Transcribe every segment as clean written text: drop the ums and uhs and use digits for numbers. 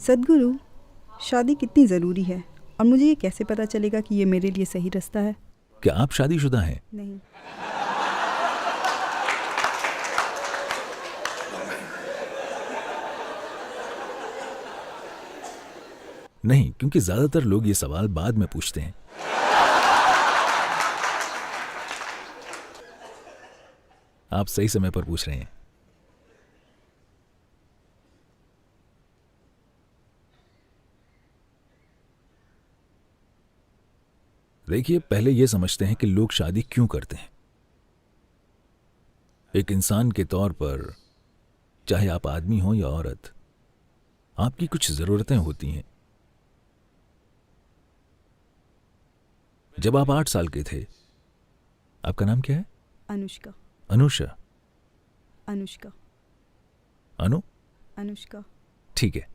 सद्गुरु, शादी कितनी ज़रूरी है और मुझे ये कैसे पता चलेगा कि ये मेरे लिए सही रास्ता है? क्या आप शादीशुदा हैं? नहीं। नहीं, क्योंकि ज्यादातर लोग ये सवाल बाद में पूछते हैं। आप सही समय पर पूछ रहे हैं। देखिए, पहले यह समझते हैं कि लोग शादी क्यों करते हैं। एक इंसान के तौर पर, चाहे आप आदमी हो या औरत, आपकी कुछ जरूरतें होती हैं। जब आप 8 साल के थे, आपका नाम क्या है? अनुष्का। अनुषा? अनुष्का। अनु? अनुष्का। ठीक है।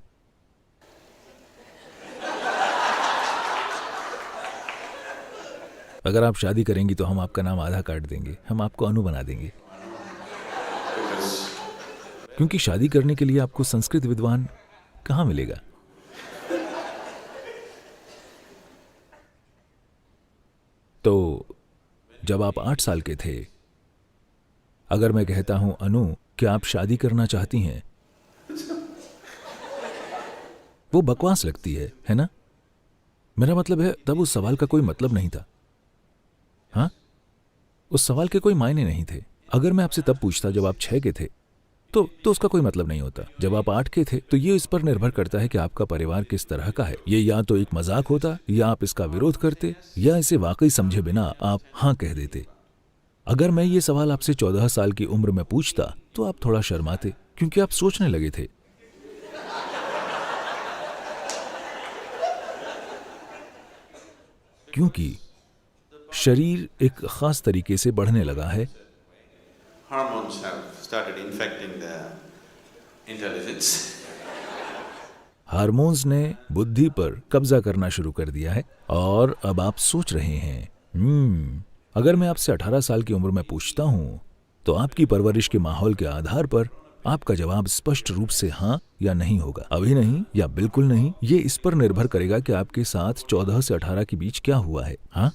अगर आप शादी करेंगी तो हम आपका नाम आधा काट देंगे, हम आपको अनु बना देंगे। क्योंकि शादी करने के लिए आपको संस्कृत विद्वान कहां मिलेगा। तो जब आप 8 साल के थे, अगर मैं कहता हूं अनु, क्या आप शादी करना चाहती हैं, वो बकवास लगती है ना? मेरा मतलब है, तब उस सवाल का कोई मतलब नहीं था। हाँ, उस सवाल के कोई मायने नहीं थे। अगर मैं आपसे तब पूछता जब आप 6 के थे, तो उसका कोई मतलब नहीं होता। जब आप 8 के थे, तो ये इस पर निर्भर करता है कि आपका परिवार किस तरह का है। ये या तो एक मजाक होता, या आप इसका विरोध करते, या इसे वाकई समझे बिना आप हाँ कह देते। अगर मैं ये सवाल आपसे 14 साल की उम्र में पूछता, तो आप थोड़ा शर्माते, क्योंकि आप सोचने लगे थे। क्योंकि शरीर एक खास तरीके से बढ़ने लगा है। Hormones have started infecting the intelligence. Hormones ने बुद्धि पर कब्जा करना शुरू कर दिया है और अब आप सोच रहे हैं। अगर मैं आपसे 18 साल की उम्र में पूछता हूं, तो आपकी परवरिश के माहौल के आधार पर आपका जवाब स्पष्ट रूप से हाँ या नहीं होगा। अभी नहीं या बिल्कुल नहीं, ये इस पर निर्भर करेगा कि आपके साथ 14 से 18 के बीच क्या हुआ है। हाँ,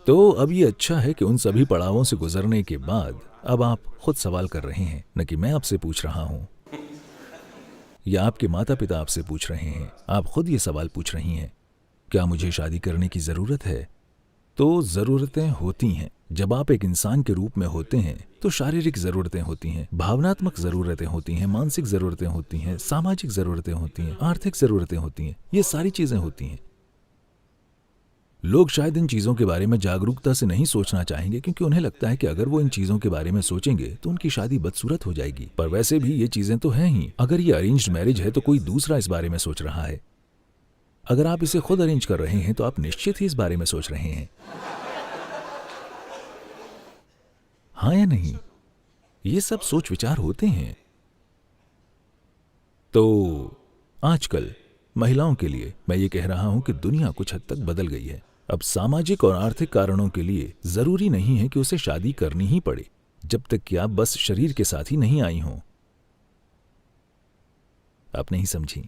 तो अब ये अच्छा है कि उन सभी पड़ावों से गुजरने के बाद अब आप खुद सवाल कर रहे हैं, न कि मैं आपसे पूछ रहा हूं या आपके माता पिता आपसे पूछ रहे हैं। आप खुद ये सवाल पूछ रही हैं, क्या मुझे शादी करने की जरूरत है? तो जरूरतें होती हैं। जब आप एक इंसान के रूप में होते हैं, तो शारीरिक जरूरतें होती हैं, भावनात्मक जरूरतें होती हैं, मानसिक जरूरतें होती हैं, सामाजिक जरूरतें होती हैं, आर्थिक जरूरतें होती हैं। ये सारी चीजें होती हैं। लोग शायद इन चीजों के बारे में जागरूकता से नहीं सोचना चाहेंगे, क्योंकि उन्हें लगता है कि अगर वो इन चीजों के बारे में सोचेंगे तो उनकी शादी बदसूरत हो जाएगी। पर वैसे भी ये चीजें तो हैं ही। अगर ये अरेंज्ड मैरिज है तो कोई दूसरा इस बारे में सोच रहा है। अगर आप इसे खुद अरेंज कर रहे हैं तो आप निश्चित ही इस बारे में सोच रहे हैं। हाँ या नहीं? ये सब सोच विचार होते हैं। तो आजकल महिलाओं के लिए मैं ये कह रहा हूं कि दुनिया कुछ हद तक बदल गई है। अब सामाजिक और आर्थिक कारणों के लिए जरूरी नहीं है कि उसे शादी करनी ही पड़े, जब तक कि आप बस शरीर के साथ ही नहीं आई हों। आप नहीं समझी।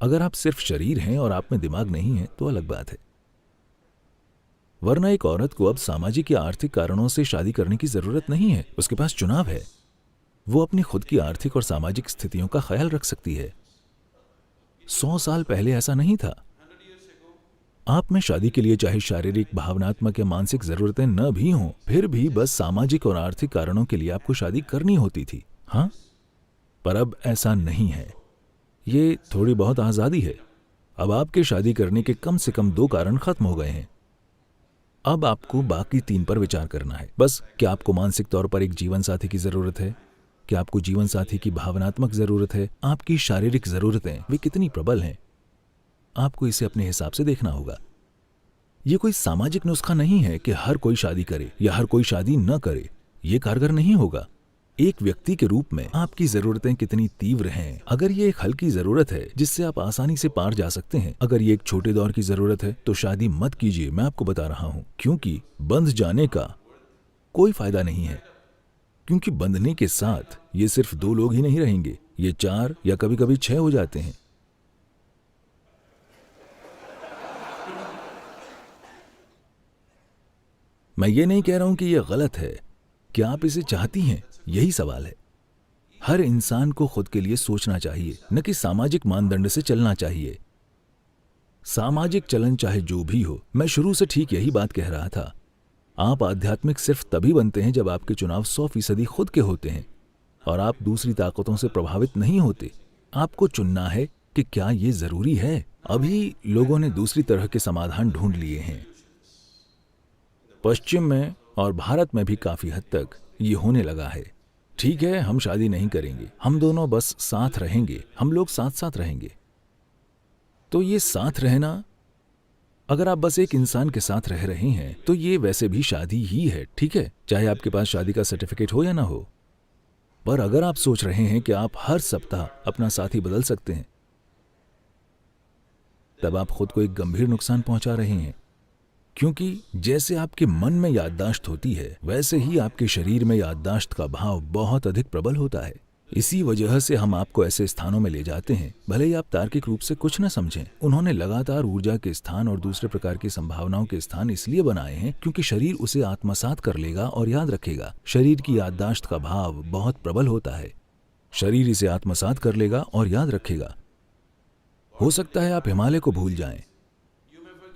अगर आप सिर्फ शरीर हैं और आप में दिमाग नहीं है तो अलग बात है। वरना एक औरत को अब सामाजिक या आर्थिक कारणों से शादी करने की जरूरत नहीं है। उसके पास चुनाव है। वो अपनी खुद की आर्थिक और सामाजिक स्थितियों का ख्याल रख सकती है। 100 साल पहले ऐसा नहीं था। आप में शादी के लिए चाहे शारीरिक, भावनात्मक या मानसिक जरूरतें न भी हों, फिर भी बस सामाजिक और आर्थिक कारणों के लिए आपको शादी करनी होती थी। हाँ, पर अब ऐसा नहीं है। ये थोड़ी बहुत आजादी है। अब आपके शादी करने के कम से कम 2 कारण खत्म हो गए हैं। अब आपको बाकी 3 पर विचार करना है। बस, क्या आपको मानसिक तौर पर एक जीवन साथी की जरूरत है? क्या आपको जीवन साथी की भावनात्मक जरूरत है? आपकी शारीरिक जरूरतें वे कितनी प्रबल हैं? आपको इसे अपने हिसाब से देखना होगा। यह कोई सामाजिक नुस्खा नहीं है कि हर कोई शादी करे या हर कोई शादी न करे। यह कारगर नहीं होगा। एक व्यक्ति के रूप में आपकी जरूरतें कितनी तीव्र हैं। अगर ये एक हल्की जरूरत है जिससे आप आसानी से पार जा सकते हैं, अगर ये एक छोटे दौर की जरूरत है, तो शादी मत कीजिए। मैं आपको बता रहा हूं, क्योंकि बंध जाने का कोई फायदा नहीं है। क्योंकि बंधने के साथ ये सिर्फ 2 लोग ही नहीं रहेंगे, ये 4 या कभी कभी 6 हो जाते हैं। मैं ये नहीं कह रहा हूं कि यह गलत है। क्या आप इसे चाहती हैं? यही सवाल है। हर इंसान को खुद के लिए सोचना चाहिए, न कि सामाजिक मानदंड से चलना चाहिए। सामाजिक चलन चाहे जो भी हो, मैं शुरू से ठीक यही बात कह रहा था। आप आध्यात्मिक सिर्फ तभी बनते हैं जब आपके चुनाव 100% खुद के होते हैं और आप दूसरी ताकतों से प्रभावित नहीं होते। आपको चुनना है कि क्या ये जरूरी है। अभी लोगों ने दूसरी तरह के समाधान ढूंढ लिए हैं। पश्चिम में और भारत में भी काफी हद तक ये होने लगा है। ठीक है, हम शादी नहीं करेंगे, हम दोनों बस साथ रहेंगे, हम लोग साथ साथ रहेंगे। तो ये साथ रहना, अगर आप बस एक इंसान के साथ रह रहे हैं तो ये वैसे भी शादी ही है, ठीक है, चाहे आपके पास शादी का सर्टिफिकेट हो या ना हो। पर अगर आप सोच रहे हैं कि आप हर सप्ताह अपना साथी बदल सकते हैं, तब आप खुद को एक गंभीर नुकसान पहुंचा रहे हैं। क्योंकि जैसे आपके मन में याददाश्त होती है, वैसे ही आपके शरीर में याददाश्त का भाव बहुत अधिक प्रबल होता है। इसी वजह से हम आपको ऐसे स्थानों में ले जाते हैं, भले ही आप तार्किक रूप से कुछ न समझें। उन्होंने लगातार ऊर्जा के स्थान और दूसरे प्रकार की संभावनाओं के स्थान इसलिए बनाए हैं क्योंकि शरीर उसे आत्मसात कर लेगा और याद रखेगा। शरीर की याददाश्त का भाव बहुत प्रबल होता है। शरीर इसे आत्मसात कर लेगा और याद रखेगा। हो सकता है आप हिमालय को भूल जाएं,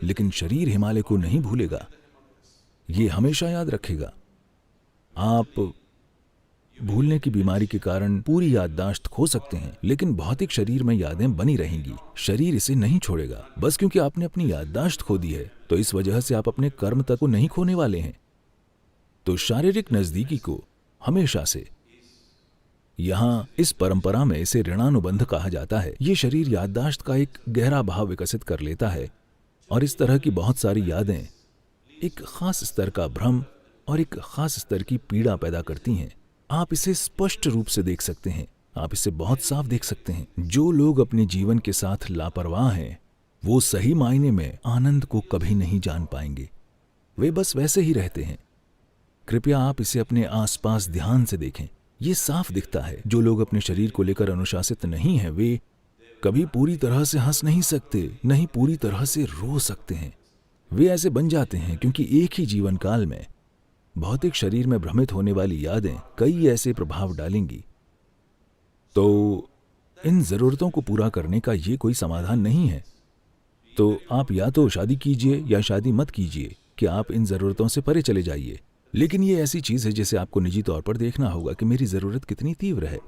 लेकिन शरीर हिमालय को नहीं भूलेगा, ये हमेशा याद रखेगा। आप भूलने की बीमारी के कारण पूरी याददाश्त खो सकते हैं, लेकिन भौतिक शरीर में यादें बनी रहेंगी। शरीर इसे नहीं छोड़ेगा। बस क्योंकि आपने अपनी याददाश्त खो दी है, तो इस वजह से आप अपने कर्म तक को नहीं खोने वाले हैं। तो शारीरिक नजदीकी को हमेशा से, यहां इस परंपरा में इसे ऋणानुबंध कहा जाता है। ये शरीर याददाश्त का एक गहरा भाव विकसित कर लेता है और इस तरह की बहुत सारी यादें एक खास स्तर का भ्रम और एक खास स्तर की पीड़ा पैदा करती हैं। आप इसे स्पष्ट रूप से देख सकते हैं, आप इसे बहुत साफ देख सकते हैं। जो लोग अपने जीवन के साथ लापरवाह हैं, वो सही मायने में आनंद को कभी नहीं जान पाएंगे। वे बस वैसे ही रहते हैं। कृपया आप इसे अपने आसपास ध्यान से देखें। ये साफ दिखता है। जो लोग अपने शरीर को लेकर अनुशासित नहीं हैं, वे कभी पूरी तरह से हंस नहीं सकते, नहीं पूरी तरह से रो सकते हैं। वे ऐसे बन जाते हैं क्योंकि एक ही जीवन काल में भौतिक शरीर में भ्रमित होने वाली यादें कई ऐसे प्रभाव डालेंगी। तो इन जरूरतों को पूरा करने का ये कोई समाधान नहीं है। तो आप या तो शादी कीजिए या शादी मत कीजिए कि आप इन जरूरतों से परे चले जाइए। लेकिन ये ऐसी चीज है जिसे आपको निजी तौर पर देखना होगा कि मेरी जरूरत कितनी तीव्र है।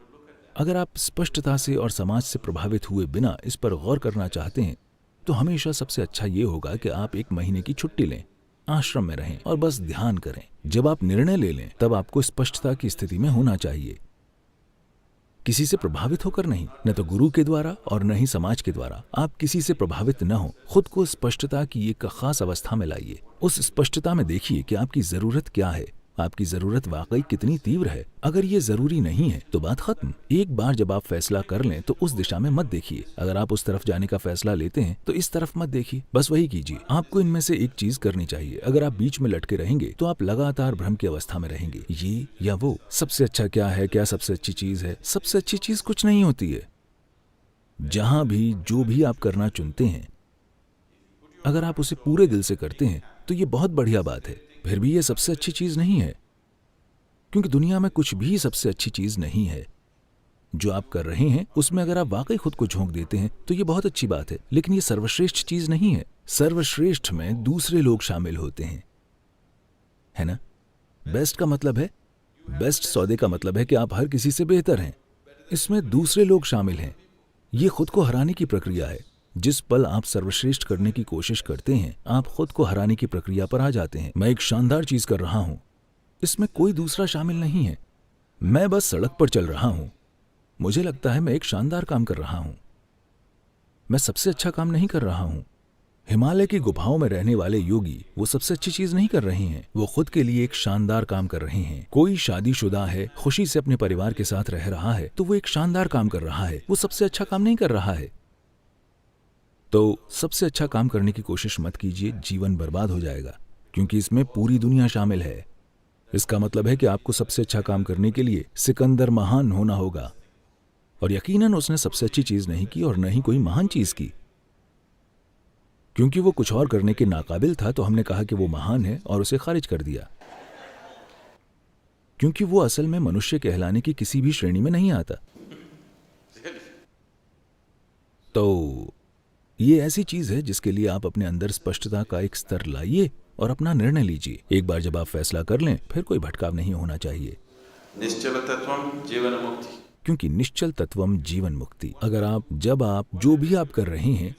अगर आप स्पष्टता से और समाज से प्रभावित हुए बिना इस पर गौर करना चाहते हैं, तो हमेशा सबसे अच्छा ये होगा कि आप 1 महीने की छुट्टी लें, आश्रम में रहें और बस ध्यान करें। जब आप निर्णय ले लें, तब आपको स्पष्टता की स्थिति में होना चाहिए। किसी से प्रभावित होकर नहीं, न तो गुरु के द्वारा और न ही समाज के द्वारा। आप किसी से प्रभावित न हो। खुद को स्पष्टता की एक खास अवस्था में लाइए। उस स्पष्टता में देखिए कि आपकी जरूरत क्या है, आपकी जरूरत वाकई कितनी तीव्र है। अगर ये जरूरी नहीं है तो बात खत्म। एक बार जब आप फैसला कर लें तो उस दिशा में मत देखिए। अगर आप उस तरफ जाने का फैसला लेते हैं तो इस तरफ मत देखिए, बस वही कीजिए। आपको इनमें से एक चीज करनी चाहिए। अगर आप बीच में लटके रहेंगे तो आप लगातार भ्रम की अवस्था में रहेंगे, ये या वो। सबसे अच्छा क्या है, क्या सबसे अच्छी चीज है? सबसे अच्छी चीज कुछ नहीं होती है। जहां भी जो भी आप करना चुनते हैं, अगर आप उसे पूरे दिल से करते हैं तो ये बहुत बढ़िया बात है। फिर भी ये सबसे अच्छी चीज नहीं है, क्योंकि दुनिया में कुछ भी सबसे अच्छी चीज नहीं है। जो आप कर रहे हैं उसमें अगर आप वाकई खुद को झोंक देते हैं तो ये बहुत अच्छी बात है, लेकिन ये सर्वश्रेष्ठ चीज नहीं है। सर्वश्रेष्ठ में दूसरे लोग शामिल होते हैं, है ना? बेस्ट का मतलब है, बेस्ट सौदे का मतलब है कि आप हर किसी से बेहतर हैं। इसमें दूसरे लोग शामिल हैं। ये खुद को हराने की प्रक्रिया है। जिस पल आप सर्वश्रेष्ठ करने की कोशिश करते हैं, आप खुद को हराने की प्रक्रिया पर आ जाते हैं। मैं एक शानदार चीज कर रहा हूं, इसमें कोई दूसरा शामिल नहीं है। मैं बस सड़क पर चल रहा हूं। मुझे लगता है मैं एक शानदार काम कर रहा हूं। मैं सबसे अच्छा काम नहीं कर रहा हूं। हिमालय की गुफाओं में रहने वाले योगी वो सबसे अच्छी चीज नहीं कर रहे हैं। वो खुद के लिए एक शानदार काम कर रहे हैं। कोई शादीशुदा है, खुशी से अपने परिवार के साथ रह रहा है, तो वो एक शानदार काम कर रहा है। वो सबसे अच्छा काम नहीं कर रहा है। तो सबसे अच्छा काम करने की कोशिश मत कीजिए, जीवन बर्बाद हो जाएगा, क्योंकि इसमें पूरी दुनिया शामिल है। इसका मतलब है कि आपको सबसे अच्छा काम करने के लिए सिकंदर महान होना होगा, और यकीनन उसने सबसे अच्छी चीज नहीं की और न ही कोई महान चीज की। क्योंकि वो कुछ और करने के नाकाबिल था तो हमने कहा कि वो महान है और उसे खारिज कर दिया, क्योंकि वो असल में मनुष्य कहलाने की किसी भी श्रेणी में नहीं आता। तो ये ऐसी चीज है जिसके लिए आप अपने अंदर स्पष्टता का एक स्तर लाइए और अपना निर्णय लीजिए। एक बार जब आप फैसला कर लें फिर कोई भटकाव नहीं होना चाहिए, निश्चल तत्वम जीवन मुक्ति। क्योंकि निश्चल तत्वम जीवन मुक्ति। अगर आप जो भी आप कर रहे हैं,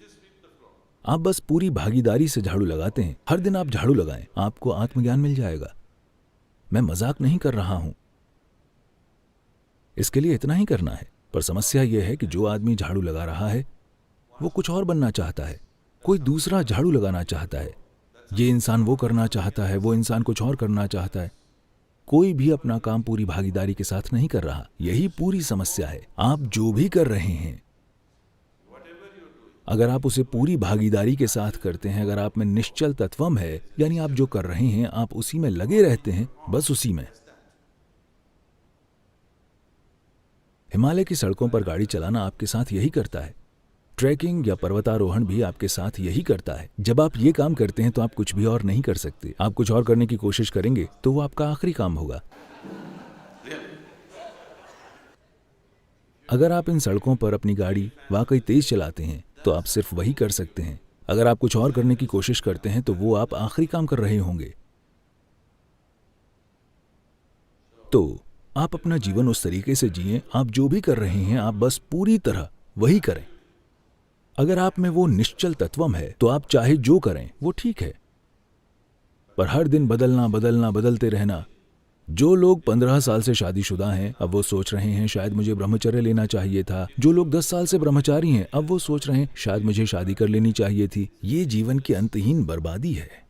आप बस पूरी भागीदारी से झाड़ू लगाते हैं, हर दिन आप झाड़ू लगाएं, आपको आत्मज्ञान मिल जाएगा। मैं मजाक नहीं कर रहा हूं, इसके लिए इतना ही करना है। पर समस्या यह है कि जो आदमी झाड़ू लगा रहा है वो कुछ और बनना चाहता है, कोई दूसरा झाड़ू लगाना चाहता है। ये इंसान वो करना चाहता है, वो इंसान कुछ और करना चाहता है। कोई भी अपना काम पूरी भागीदारी के साथ नहीं कर रहा। यही पूरी समस्या है। आप जो भी कर रहे हैं, अगर आप उसे पूरी भागीदारी के साथ करते हैं, अगर आप में निश्चल तत्वम है, यानी आप जो कर रहे हैं आप उसी में लगे रहते हैं, बस उसी में। हिमालय की सड़कों पर गाड़ी चलाना आपके साथ यही करता है। ट्रैकिंग या पर्वतारोहण भी आपके साथ यही करता है। जब आप ये काम करते हैं तो आप कुछ भी और नहीं कर सकते। आप कुछ और करने की कोशिश करेंगे तो वो आपका आखिरी काम होगा। अगर आप इन सड़कों पर अपनी गाड़ी वाकई तेज चलाते हैं तो आप सिर्फ वही कर सकते हैं। अगर आप कुछ और करने की कोशिश करते हैं तो वो आप आखिरी काम कर रहे होंगे। तो आप अपना जीवन उस तरीके से जिएं, आप जो भी कर रहे हैं आप बस पूरी तरह वही करें। अगर आप में वो निश्चल तत्वम है तो आप चाहे जो करें वो ठीक है, पर हर दिन बदलते रहना। जो लोग 15 साल से शादीशुदा हैं अब वो सोच रहे हैं शायद मुझे ब्रह्मचर्य लेना चाहिए था। जो लोग 10 साल से ब्रह्मचारी हैं अब वो सोच रहे हैं शायद मुझे शादी कर लेनी चाहिए थी। ये जीवन की अंतहीन बर्बादी है।